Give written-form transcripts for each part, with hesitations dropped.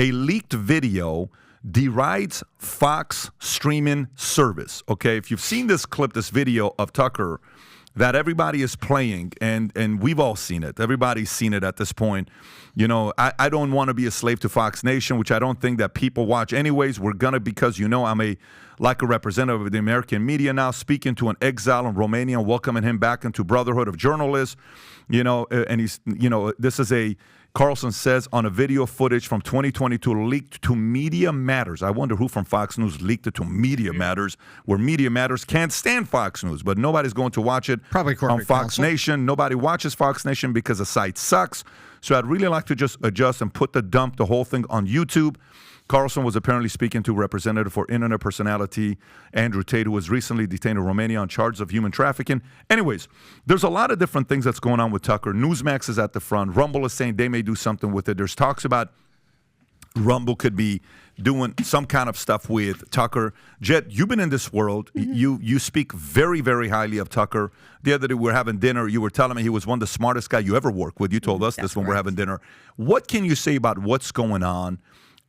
A leaked video derides Fox streaming service. Okay, if you've seen this clip, this video of Tucker that everybody is playing, and we've all seen it. Everybody's seen it at this point. You know, I don't want to be a slave to Fox Nation, which I don't think that people watch anyways. We're going to, because, you know, I'm a representative of the American media now, speaking to an exile in Romania, welcoming him back into Brotherhood of Journalists. You know, and he's, you know, this is a, Carlson says on a video footage from 2022 leaked to Media Matters. I wonder who from Fox News leaked it to Media Matters, where Media Matters can't stand Fox News, but nobody's going to watch it. Probably on Fox counsel. Nation. Nobody watches Fox Nation because the site sucks. So I'd really like to just adjust and put the whole thing on YouTube. Carlson was apparently speaking to Representative for Internet Personality Andrew Tate, who was recently detained in Romania on charges of human trafficking. Anyways, there's a lot of different things that's going on with Tucker. Newsmax is at the front. Rumble is saying they may do something with it. There's talks about Rumble could be doing some kind of stuff with Tucker. Jed, you've been in this world. Mm-hmm. You speak very, very highly of Tucker. The other day we were having dinner. You were telling me he was one of the smartest guys you ever worked with. You told us this when we're having dinner. What can you say about what's going on?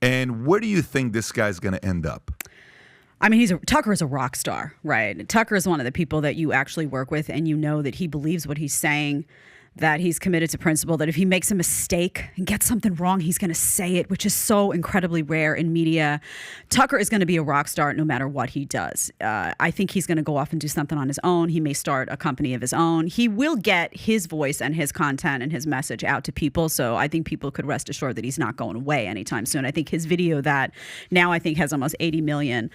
And where do you think this guy's going to end up? I mean, Tucker is a rock star, right? Tucker is one of the people that you actually work with, and you know that he believes what he's saying, that he's committed to principle, that if he makes a mistake and gets something wrong, he's going to say it, which is so incredibly rare in media. Tucker is going to be a rock star no matter what he does. I think he's going to go off and do something on his own. He may start a company of his own. He will get his voice and his content and his message out to people. So I think people could rest assured that he's not going away anytime soon. I think his video that now I think has almost 80 million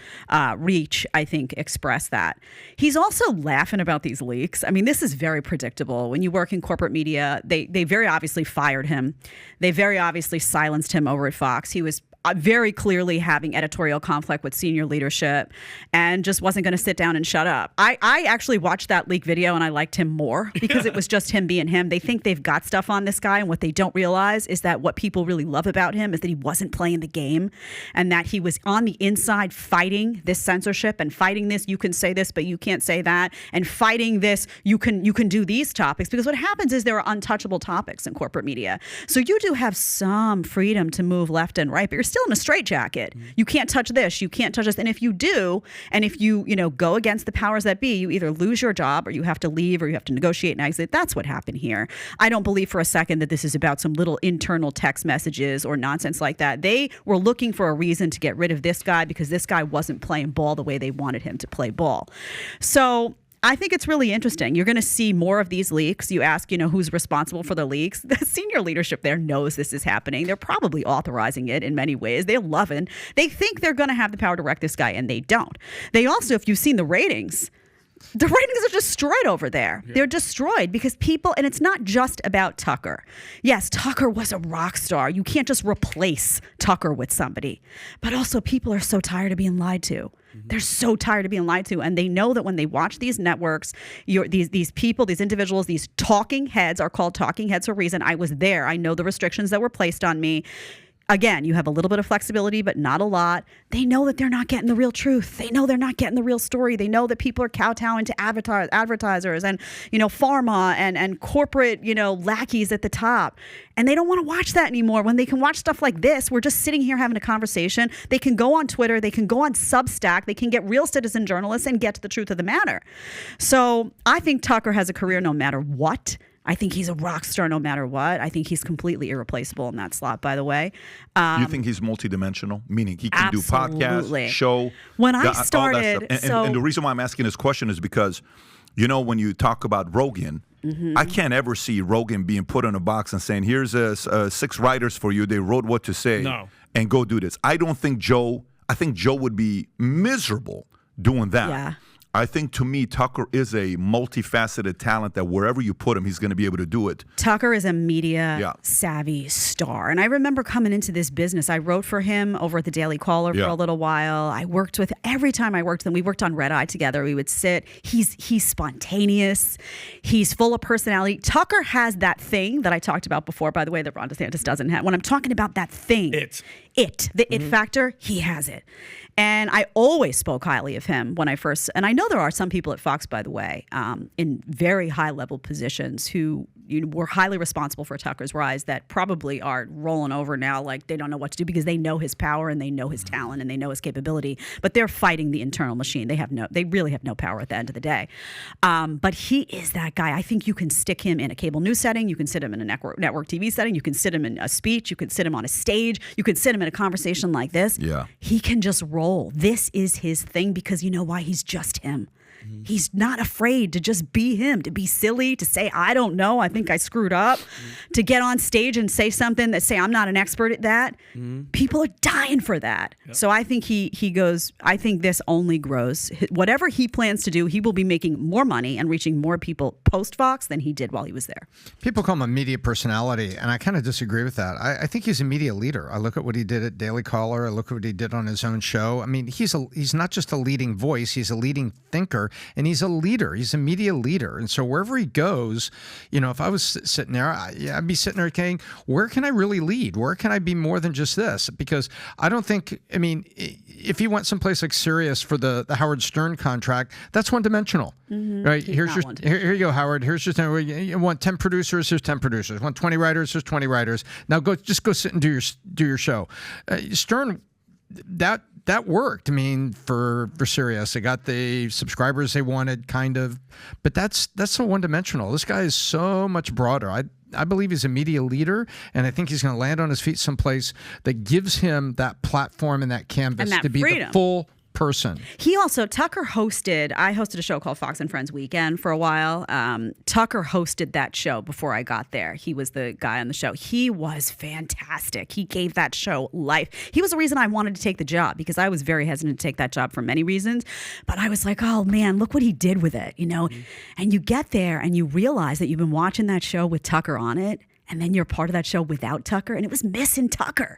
reach, I think expressed that. He's also laughing about these leaks. I mean, this is very predictable. When you work in corporate media, they very obviously fired him. They very obviously silenced him over at Fox. He was very clearly having editorial conflict with senior leadership and just wasn't going to sit down and shut up. I actually watched that leak video and I liked him more because it was just him being him. They think they've got stuff on this guy, and what they don't realize is that what people really love about him is that he wasn't playing the game and that he was on the inside fighting this censorship and fighting this, you can say this, but you can't say that, and fighting this, you can do these topics, because what happens is there are untouchable topics in corporate media. So you do have some freedom to move left and right, but you're still in a straitjacket. You can't touch this, you can't touch this. And if you do, and if you go against the powers that be, you either lose your job or you have to leave or you have to negotiate and exit. That's what happened here. I don't believe for a second that this is about some little internal text messages or nonsense like that. They were looking for a reason to get rid of this guy because this guy wasn't playing ball the way they wanted him to play ball. So I think it's really interesting. You're going to see more of these leaks. You ask, who's responsible for the leaks. The senior leadership there knows this is happening. They're probably authorizing it in many ways. They love it. They think they're going to have the power to wreck this guy, and they don't. They also, if you've seen the ratings are destroyed over there. Yeah. They're destroyed because people, and it's not just about Tucker. Yes, Tucker was a rock star. You can't just replace Tucker with somebody. But also people are so tired of being lied to. They're so tired of being lied to, and they know that when they watch these networks, these people, these individuals, these talking heads are called talking heads for a reason. I was there. I know the restrictions that were placed on me. Again, you have a little bit of flexibility, but not a lot. They know that they're not getting the real truth. They know they're not getting the real story. They know that people are kowtowing to advertisers and, pharma and corporate, lackeys at the top. And they don't want to watch that anymore. When they can watch stuff like this, we're just sitting here having a conversation. They can go on Twitter. They can go on Substack. They can get real citizen journalists and get to the truth of the matter. So I think Tucker has a career no matter what. I think he's a rock star no matter what. I think he's completely irreplaceable in that slot, by the way. You think he's multidimensional? Meaning he can do podcasts, show. When I started. And the reason why I'm asking this question is because, when you talk about Rogan, I can't ever see Rogan being put in a box and saying, here's 6 writers for you. They wrote what to say and go do this. I think Joe would be miserable doing that. Yeah. I think, to me, Tucker is a multifaceted talent that wherever you put him, he's going to be able to do it. Tucker is a media-savvy star. And I remember coming into this business, I wrote for him over at the Daily Caller for a little while. Every time I worked with him, we worked on Red Eye together. We would sit. He's spontaneous. He's full of personality. Tucker has that thing that I talked about before, by the way, that Ron DeSantis doesn't have. When I'm talking about that thing, the it factor, he has it. And I always spoke highly of him when I first, and I know there are some people at Fox, by the way, in very high level positions who were highly responsible for Tucker's rise that probably are rolling over now like they don't know what to do because they know his power and they know his talent and they know his capability, but they're fighting the internal machine. They really have no power at the end of the day. But he is that guy. I think you can stick him in a cable news setting, you can sit him in a network TV setting, you can sit him in a speech, you can sit him on a stage, you can sit him in a conversation like this. Yeah. He can just roll. This is his thing because you know why? He's just him. He's not afraid to just be him, to be silly, to say, I don't know, I think I screwed up, to get on stage and say something that say, I'm not an expert at that. People are dying for that. Yep. So I think he goes, I think this only grows. Whatever he plans to do, he will be making more money and reaching more people post-Fox than he did while he was there. People call him a media personality, and I kind of disagree with that. I think he's a media leader. I look at what he did at Daily Caller. I look at what he did on his own show. I mean, he's not just a leading voice. He's a leading thinker. And he's a leader. He's a media leader. And so wherever he goes, if I was sitting there, I'd be sitting there saying, where can I really lead? Where can I be more than just this? Because I don't think, if he went someplace like Sirius for the Howard Stern contract, that's one-dimensional. Right? Here you go, Howard. Here's just, you want 10 producers, here's 10 producers. You want 20 writers, here's 20 writers. Now go sit and do your show. Stern, that worked. For Sirius, they got the subscribers they wanted, kind of, but that's so one-dimensional. This guy is so much broader. I believe he's a media leader, and I think he's going to land on his feet someplace that gives him that platform and that canvas and that to be freedom. The full person. Tucker hosted, I hosted a show called Fox and Friends Weekend for a while. Tucker hosted that show before I got there. He was the guy on the show. He was fantastic. He gave that show life. He was the reason I wanted to take the job because I was very hesitant to take that job for many reasons. But I was like, oh man, look what he did with it, And you get there and you realize that you've been watching that show with Tucker on it. And then you're part of that show without Tucker, and it was missing Tucker.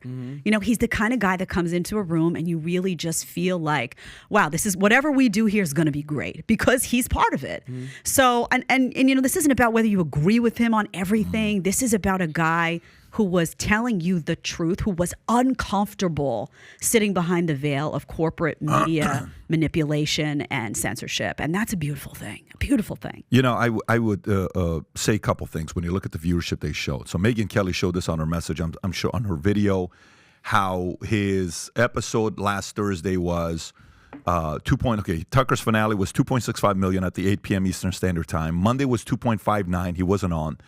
He's the kind of guy that comes into a room and you really just feel like, wow, this is whatever we do here is going to be great because he's part of it. So, and this isn't about whether you agree with him on everything. This is about a guy who was telling you the truth, who was uncomfortable sitting behind the veil of corporate media manipulation and censorship. And that's a beautiful thing, I would say a couple things when you look at the viewership they showed. So Megyn Kelly showed this on her message, I'm sure on her video, how his episode last Thursday was Tucker's finale was 2.65 million at the 8 p.m. Eastern Standard Time. Monday was 2.59. He wasn't on.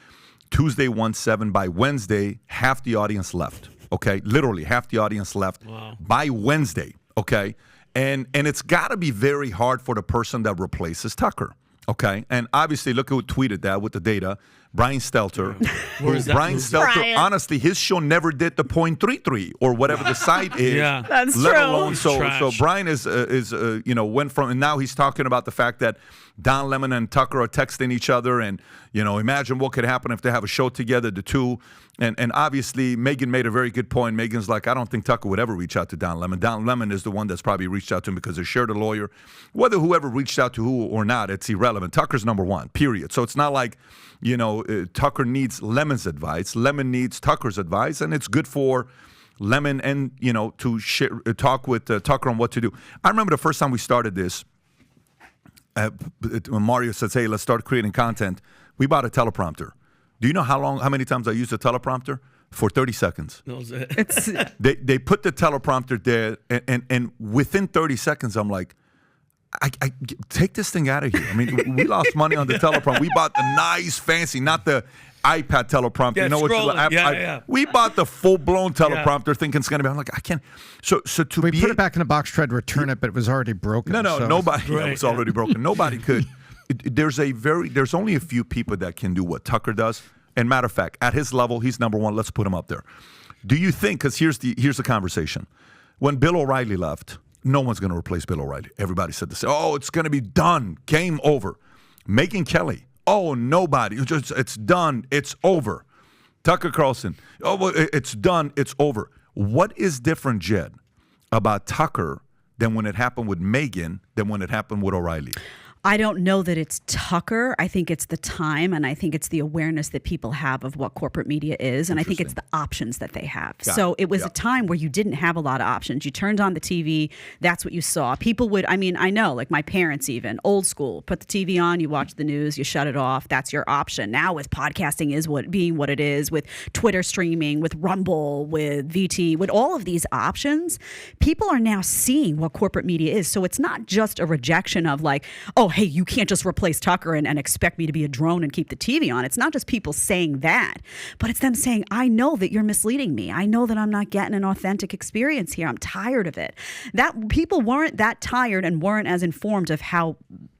Tuesday 1.7. By Wednesday, half the audience left. Okay, literally half the audience left. Wow. By Wednesday. Okay, and it's got to be very hard for the person that replaces Tucker. Okay, and obviously look at who tweeted that with the data. Brian Stelter. Brian Stelter, honestly, his show never did the 0.33 or whatever the site is. Yeah, that's let true. Alone, so Brian is went from, and now he's talking about the fact that Don Lemon and Tucker are texting each other, and imagine what could happen if they have a show together, the two. And obviously, Megyn made a very good point. Megyn's like, I don't think Tucker would ever reach out to Don Lemon. Don Lemon is the one that's probably reached out to him because they shared a lawyer. Whether whoever reached out to who or not, it's irrelevant. Tucker's number one, period. So it's not like, Tucker needs Lemon's advice. Lemon needs Tucker's advice, and it's good for Lemon and, to talk with Tucker on what to do. I remember the first time we started this, when Mario says, hey, let's start creating content, we bought a teleprompter. Do you know how many times I used the teleprompter? For 30 seconds. That was it. They put the teleprompter there, and within 30 seconds, I'm like, I take this thing out of here. We lost money on the teleprompter. We bought the nice, fancy, not the iPad teleprompter. Yeah, we bought the full-blown teleprompter thinking it's going to be. I'm like, I can't. So we put it back in the box, tried to return it, but it was already broken. Nobody. It was already broken. Nobody could. There's only a few people that can do what Tucker does. And matter of fact, at his level, he's number one. Let's put him up there. Do you think? Because here's the conversation. When Bill O'Reilly left, no one's going to replace Bill O'Reilly. Everybody said this. Oh, it's going to be done. Game over. Megyn Kelly. Oh, nobody. It's done. It's over. Tucker Carlson. Oh, well, it's done. It's over. What is different, Jed, about Tucker than when it happened with Megyn than when it happened with O'Reilly? I don't know that it's Tucker. I think it's the time, and I think it's the awareness that people have of what corporate media is, and I think it's the options that they have. So it was a time where you didn't have a lot of options. You turned on the TV, that's what you saw. People would, I mean, I know, like my parents even, old school, put the TV on, you watch the news, you shut it off, that's your option. Now with podcasting is being what it is, with Twitter streaming, with Rumble, with VT, with all of these options, people are now seeing what corporate media is. So it's not just a rejection of like, oh, hey, you can't just replace Tucker and expect me to be a drone and keep the TV on. It's not just people saying that, but it's them saying, I know that you're misleading me. I know that I'm not getting an authentic experience here. I'm tired of it. That people weren't that tired and weren't as informed of how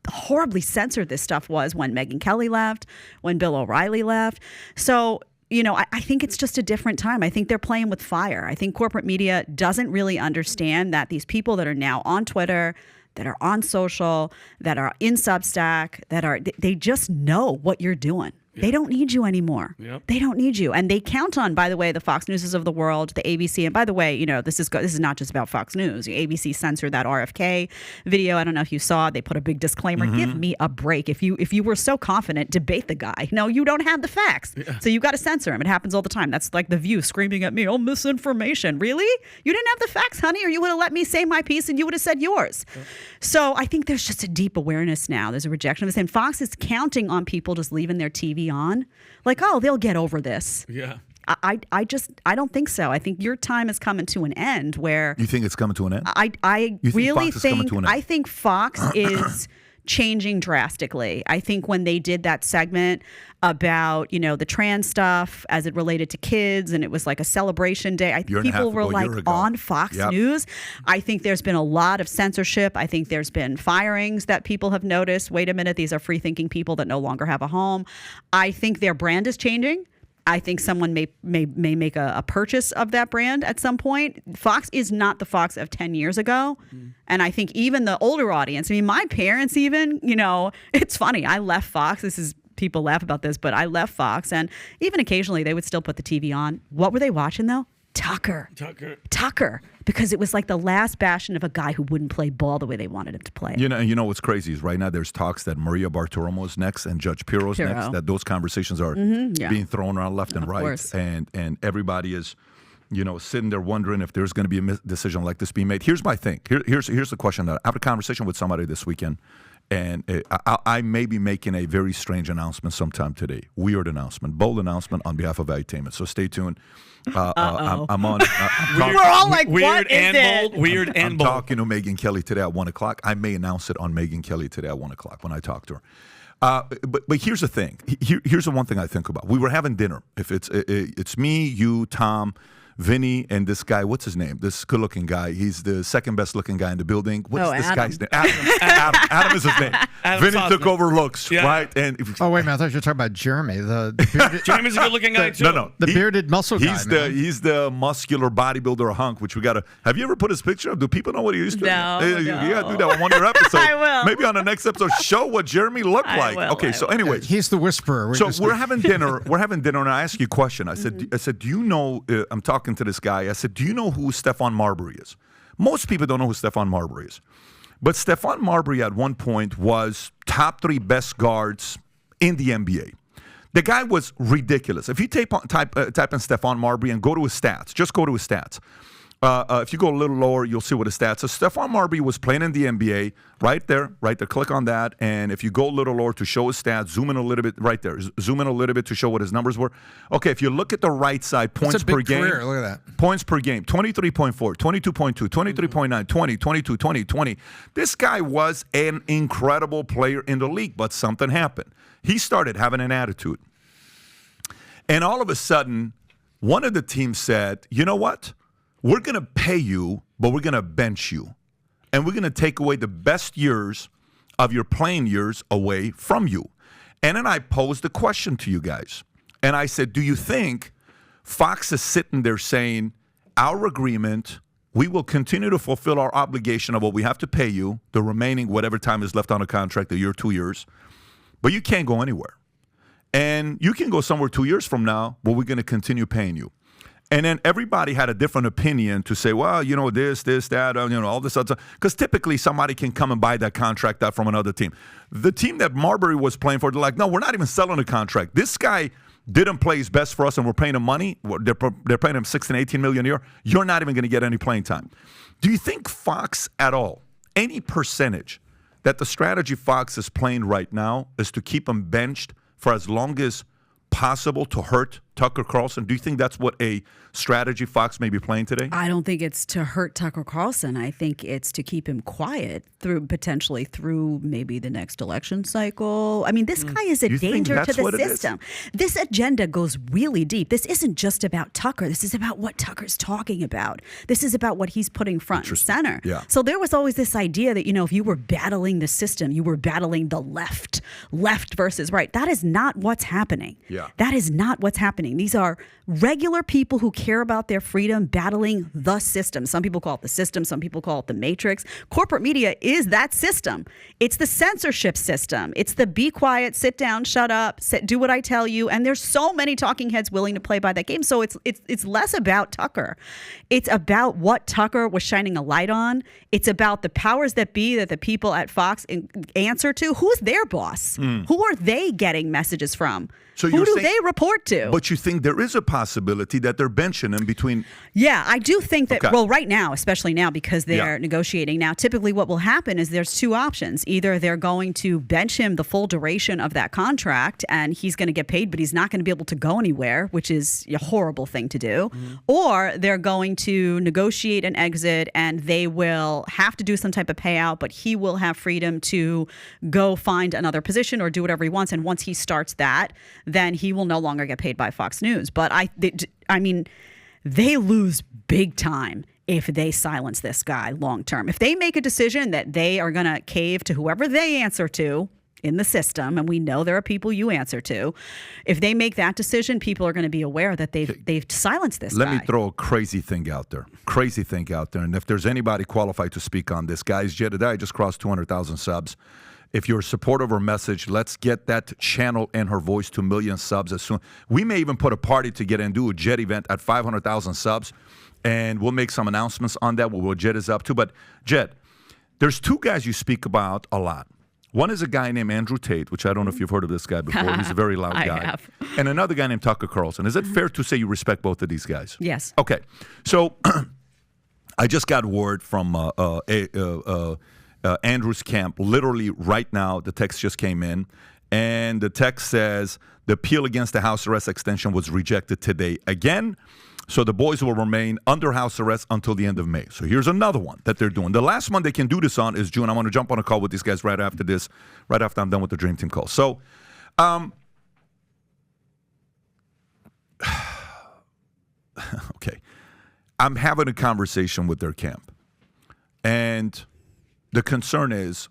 horribly censored this stuff was when Megyn Kelly left, when Bill O'Reilly left. So, you know, I think it's just a different time. I think they're playing with fire. I think corporate media doesn't really understand that these people that are now on Twitter, that are on social, that are in Substack, they just know what you're doing. They don't need you anymore. They don't need you. And they count on, by the way, the Fox Newses of the world, the ABC. And by the way, you know, this is not just about Fox News. The ABC censored that RFK video. I don't know if you saw it. They put a big disclaimer. Give me a break. If you were so confident, debate the guy. No, you don't have the facts. So you got to censor him. It happens all the time. That's like The View screaming at me, oh, misinformation. Really? You didn't have the facts, honey, or you would have let me say my piece and you would have said yours. So I think there's just a deep awareness now. There's a rejection of this. And Fox is counting on people just leaving their TV on, like, oh, they'll get over this. Yeah. I don't think so. I think your time is coming to an end where You think it's coming to an end? I really think Fox is changing drastically. I think when they did that segment about, you know, the trans stuff as it related to kids, and it was like a celebration day, I think people were like on Fox News. I think there's been a lot of censorship. I think there's been firings that people have noticed. Wait a minute, these are free-thinking people that no longer have a home. I think their brand is changing. I think someone may make a purchase of that brand at some point. Fox is not the Fox of 10 years ago. And I think even the older audience, I mean, my parents even, you know, it's funny. I left Fox. People laugh about this, but I left Fox. And even occasionally they would still put the TV on. What were they watching though? Tucker. Because it was like the last bastion of a guy who wouldn't play ball the way they wanted him to play. You know what's crazy is right now there's talks that Maria Bartiromo is next and Judge Pirro's next. That those conversations are being thrown around left and right, and everybody is, you know, sitting there wondering if there's going to be a decision like this being made. Here's my thing. Here's the question. I had a conversation with somebody this weekend, and I may be making a very strange announcement sometime today. Weird announcement, bold announcement on behalf of Valuetainment. So stay tuned. I'm on. We're all like, weird what and is it? bold. Weird and I'm bold. talking to Megyn Kelly today at 1 o'clock. I may announce it on Megyn Kelly today at 1 o'clock when I talk to her. But here's the thing. Here's the one thing I think about. We were having dinner. If it's me, you, Tom, Vinny, and this guy, what's his name? This good-looking guy. He's the second best-looking guy in the building. What's this guy's name? Adam is his name. Vinny took over looks, right? And wait a minute, I thought you were talking about Jeremy. Jeremy's a good-looking guy too. No, the bearded muscle guy. He's the muscular bodybuilder hunk, which we got to. Have you ever put his picture up? Do people know what he used to? No. You got to do that on one of your episodes. I will. Maybe on the next episode, show what Jeremy looked like. Okay, so anyway. He's the whisperer. We're having dinner, and I asked you a question. I said, do you know, I'm talking to this guy. I said, do you know who Stephon Marbury is? Most people don't know who Stephon Marbury is. But Stephon Marbury at one point was top 3 best guards in the NBA. The guy was ridiculous. If you type in Stephon Marbury and go to his stats, just go to his stats. If you go a little lower, you'll see what his stats are. Stephon Marbury was playing in the NBA right there. Click on that. And if you go a little lower to show his stats, zoom in a little bit right there. Zoom in a little bit to show what his numbers were. Okay, if you look at the right side, points per game. Career. Look at that. Points per game, 23.4, 22.2, 23.9, 20, 22, 20, 20. This guy was an incredible player in the league, but something happened. He started having an attitude. And all of a sudden, one of the teams said, you know what? We're going to pay you, but we're going to bench you. And we're going to take away the best years of your playing years away from you. And then I posed a question to you guys. And I said, do you think Fox is sitting there saying, our agreement, we will continue to fulfill our obligation of what we have to pay you, the remaining whatever time is left on a contract, a year, 2 years, but you can't go anywhere. And you can go somewhere 2 years from now, but we're going to continue paying you. And then everybody had a different opinion to say, well, this, that, all this other stuff. Because typically somebody can come and buy that contract out from another team. The team that Marbury was playing for, they're like, no, we're not even selling a contract. This guy didn't play his best for us, and we're paying him money. They're paying him $16, $18 million a year. You're not even going to get any playing time. Do you think Fox at all, any percentage, that the strategy Fox is playing right now is to keep him benched for as long as possible to hurt Tucker Carlson? Do you think that's what a strategy Fox may be playing today? I don't think it's to hurt Tucker Carlson. I think it's to keep him quiet potentially through maybe the next election cycle. I mean, this guy is a danger to the system. This agenda goes really deep. This isn't just about Tucker. This is about what Tucker's talking about. This is about what he's putting front and center. Yeah. So there was always this idea that, if you were battling the system, you were battling the left versus right. That is not what's happening. Yeah. That is not what's happening. These are regular people who care about their freedom battling the system. Some people call it the system. Some people call it the matrix. Corporate media is that system. It's the censorship system. It's the be quiet, sit down, shut up, do what I tell you. And there's so many talking heads willing to play by that game. So it's less about Tucker. It's about what Tucker was shining a light on. It's about the powers that be that the people at Fox answer to. Who's their boss? Who are they getting messages from? So who do they report to? But you think there is a possibility that they're benching him between... Yeah, I do think that, Okay. well, right now, especially now because they're negotiating. Now, typically what will happen is there's two options. Either they're going to bench him the full duration of that contract and he's going to get paid, but he's not going to be able to go anywhere, which is a horrible thing to do. Or they're going to negotiate an exit and they will have to do some type of payout, but he will have freedom to go find another position or do whatever he wants. And once he starts that, then he will no longer get paid by Fox News. But I mean, they lose big time if they silence this guy long term. If they make a decision that they are going to cave to whoever they answer to in the system, and we know there are people you answer to, if they make that decision, people are going to be aware that they've silenced this guy. Let me throw a crazy thing out there. And if there's anybody qualified to speak on this, guys, Jedediah just crossed 200,000 subs. If you're a supporter of her message, let's get that channel and her voice to 1 million subs as soon. We may even put a party together and do a Jed event at 500,000 subs, and we'll make some announcements on that, what Jed is up to. But, Jed, there's two guys you speak about a lot. One is a guy named Andrew Tate, which I don't know if you've heard of this guy before. He's a very loud guy. I have. And another guy named Tucker Carlson. Is it fair to say you respect both of these guys? Yes. Okay. So I just got word from Andrew's camp. Literally right now, the text just came in. And the text says the appeal against the house arrest extension was rejected today again. So the boys will remain under house arrest until the end of May. So here's another one that they're doing. The last one they can do this on is June. I want to jump on a call with these guys right after this, right after I'm done with the Dream Team call. So, okay. I'm having a conversation with their camp. And the concern is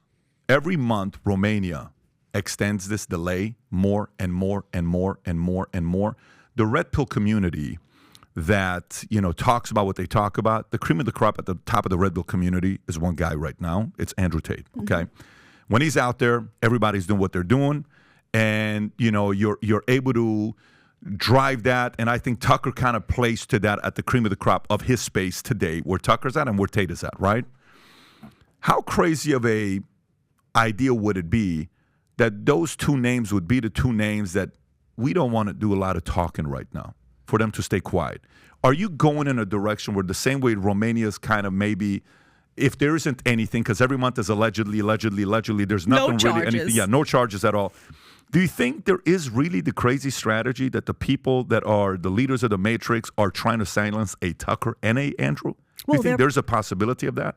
every month Romania extends this delay more and more and more and more and more. The red pill community that, talks about what they talk about, the cream of the crop at the top of the red pill community is one guy right now. It's Andrew Tate, okay? When he's out there, everybody's doing what they're doing. And, you're able to drive that. And I think Tucker kind of plays to that at the cream of the crop of his space today, where Tucker's at and where Tate is at, right? How crazy of a idea would it be that those two names would be the two names that we don't want to do a lot of talking right now, for them to stay quiet? Are you going in a direction where the same way Romania's kind of maybe, if there isn't anything, because every month is allegedly, there's nothing really, anything, no charges at all. Do you think there is really the crazy strategy that the people that are the leaders of the Matrix are trying to silence a Tucker and a Andrew? Do you think there's a possibility of that?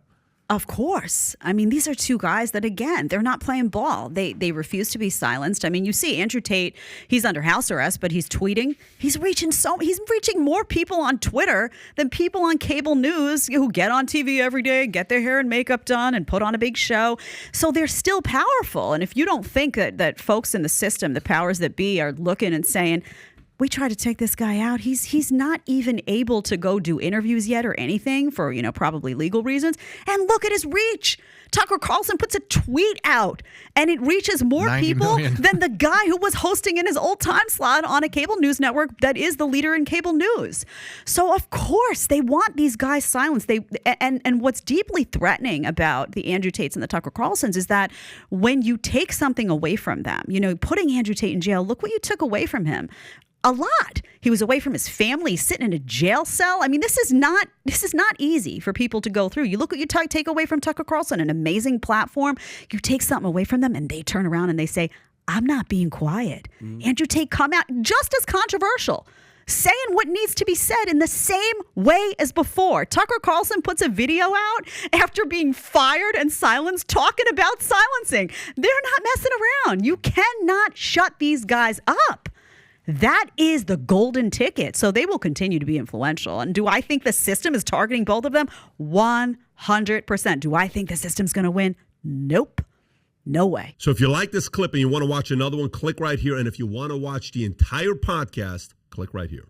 Of course. I mean, these are two guys that, again, they're not playing ball. They refuse to be silenced. I mean, you see Andrew Tate, he's under house arrest, but he's tweeting. He's reaching more people on Twitter than people on cable news who get on TV every day, get their hair and makeup done, and put on a big show. So they're still powerful. And if you don't think that folks in the system, the powers that be, are looking and saying, we try to take this guy out. He's not even able to go do interviews yet or anything for, probably legal reasons. And look at his reach. Tucker Carlson puts a tweet out and it reaches more people than the guy who was hosting in his old time slot on a cable news network that is the leader in cable news. So of course they want these guys silenced. And what's deeply threatening about the Andrew Tates and the Tucker Carlsons is that when you take something away from them, putting Andrew Tate in jail, look what you took away from him. A lot. He was away from his family, sitting in a jail cell. I mean, this is not easy for people to go through. You look what you take away from Tucker Carlson, an amazing platform. You take something away from them and they turn around and they say, I'm not being quiet. Andrew Tate come out just as controversial, saying what needs to be said in the same way as before. Tucker Carlson puts a video out after being fired and silenced, talking about silencing. They're not messing around. You cannot shut these guys up. That is the golden ticket. So they will continue to be influential. And do I think the system is targeting both of them? 100%. Do I think the system's going to win? Nope. No way. So if you like this clip and you want to watch another one, click right here. And if you want to watch the entire podcast, click right here.